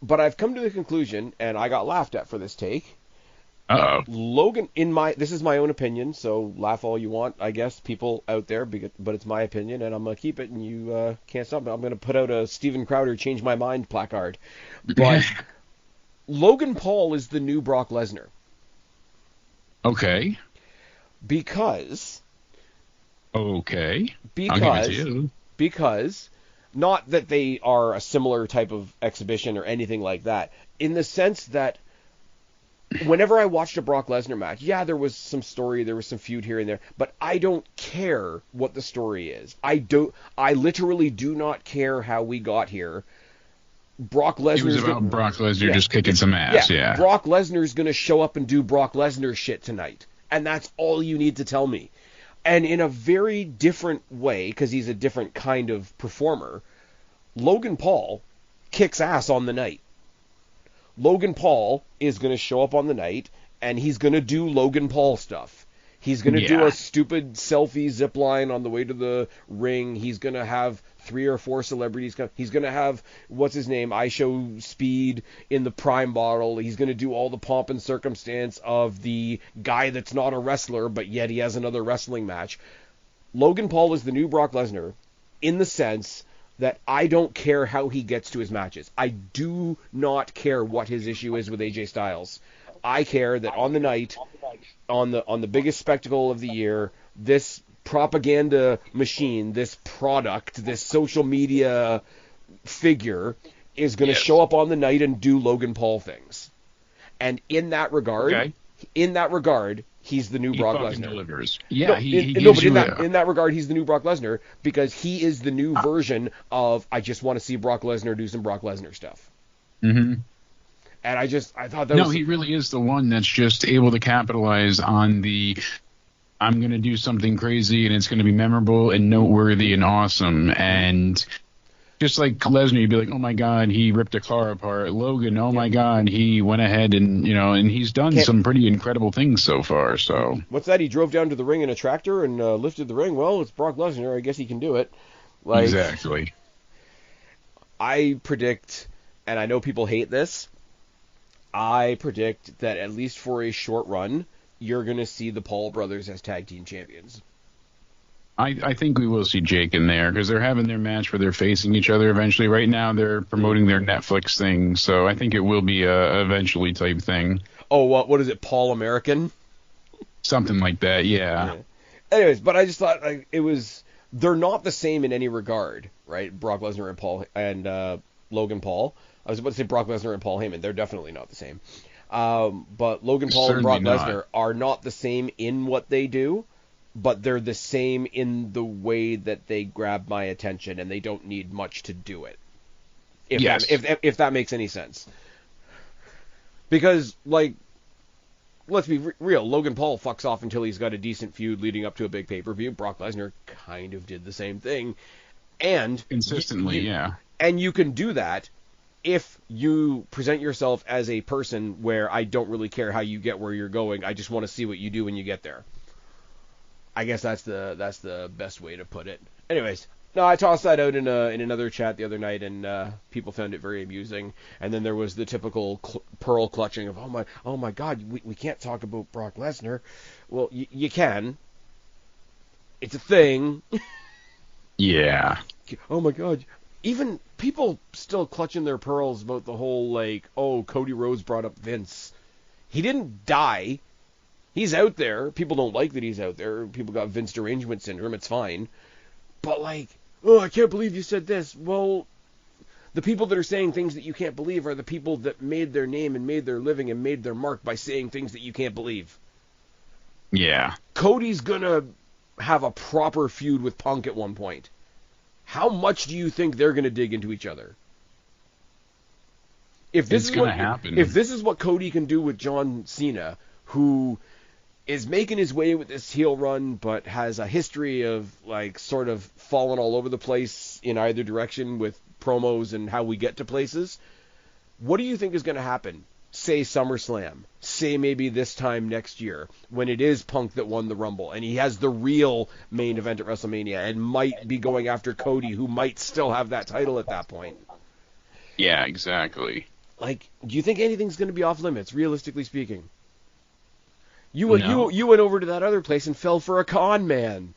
But I've come to the conclusion, and I got laughed at for this take, that Uh-oh. Logan, this is my own opinion, so laugh all you want, I guess, people out there, but it's my opinion, and I'm going to keep it, and you can't stop it. I'm going to put out a Steven Crowder Change My Mind placard. But Logan Paul is the new Brock Lesnar. Okay. Because, Okay. I'll give it to because, you. because, not that they are a similar type of exhibition or anything like that, in the sense that whenever I watched a Brock Lesnar match, yeah, there was some story, there was some feud here and there, but I don't care what the story is. I literally do not care how we got here. Brock It was Lesnar's about gonna, Brock Lesnar yeah, just kicking some yeah, ass, yeah. Brock Lesnar's gonna show up and do Brock Lesnar shit tonight, and that's all you need to tell me. And in a very different way, because he's a different kind of performer, Logan Paul kicks ass on the night. Logan Paul is going to show up on the night, and he's going to do Logan Paul stuff. He's going to do Yeah. a stupid selfie zip line on the way to the ring. He's going to have 3 or 4 celebrities come. He's going to have, what's his name, I Show Speed in the Prime bottle. He's going to do all the pomp and circumstance of the guy that's not a wrestler, but yet he has another wrestling match. Logan Paul is the new Brock Lesnar in the sense that I don't care how he gets to his matches. I do not care what his issue is with AJ Styles. I care that on the night, on the biggest spectacle of the year, this propaganda machine, this product, this social media figure is going to Yes. show up on the night and do Logan Paul things. And Okay. in that regard, he's the new He Brock fucking Lesnar. delivers. Yeah, No, he no, but gives you a in that regard, he's the new Brock Lesnar because he is the new version of I just want to see Brock Lesnar do some Brock Lesnar stuff. mhm. And I thought that No, was he really is the one that's just able to capitalize on the I'm going to do something crazy and it's going to be memorable and noteworthy and awesome. And just like Lesnar, you'd be like, oh my God, he ripped a car apart. Logan, oh yep. my God, he went ahead and, and he's done Can't some pretty incredible things so far. So, what's that? He drove down to the ring in a tractor and lifted the ring. Well, it's Brock Lesnar. I guess he can do it. Like exactly. I predict, and I know people hate this. I predict that at least for a short run, you're going to see the Paul brothers as tag team champions. I think we will see Jake in there because they're having their match where they're facing each other eventually. Right now, they're promoting their Netflix thing. So I think it will be a eventually type thing. Oh, what is it? Paul American? Something like that. Yeah. Yeah. Anyways, but I just thought like it was they're not the same in any regard, right? Brock Lesnar and Paul and Logan Paul. I was about to say Brock Lesnar and Paul Heyman. They're definitely not the same. But Logan Paul and Certainly Brock not. Lesnar are not the same in what they do, but they're the same in the way that they grab my attention, and they don't need much to do it. Yes. If that makes any sense. Because like let's be real. Logan Paul fucks off until he's got a decent feud leading up to a big pay-per-view. Brock Lesnar kind of did the same thing, and Consistently, yeah. you can do that if you present yourself as a person where I don't really care how you get where you're going. I just want to see what you do when you get there. I guess that's the best way to put it. Anyways, no, I tossed that out in another chat the other night, and people found it very amusing. And then there was the typical pearl clutching of oh my God, we can't talk about Brock Lesnar. Well, you can. It's a thing. Yeah. Oh my God. Even people still clutching their pearls about the whole like, oh, Cody Rhodes brought up Vince. He didn't die. He's out there. People don't like that he's out there. People got Vince derangement syndrome. It's fine. But like, oh, I can't believe you said this. Well, the people that are saying things that you can't believe are the people that made their name and made their living and made their mark by saying things that you can't believe. Yeah. Cody's gonna have a proper feud with Punk at one point. How much do you think they're gonna dig into each other? It's going to happen. If this is what Cody can do with John Cena, who is making his way with this heel run, but has a history of like sort of falling all over the place in either direction with promos and how we get to places. What do you think is going to happen? Say SummerSlam. Say maybe this time next year when it is Punk that won the Rumble and he has the real main event at WrestleMania and might be going after Cody, who might still have that title at that point. Yeah, exactly. Like, do you think anything's going to be off limits, realistically speaking? You went No. you went over to that other place and fell for a con man.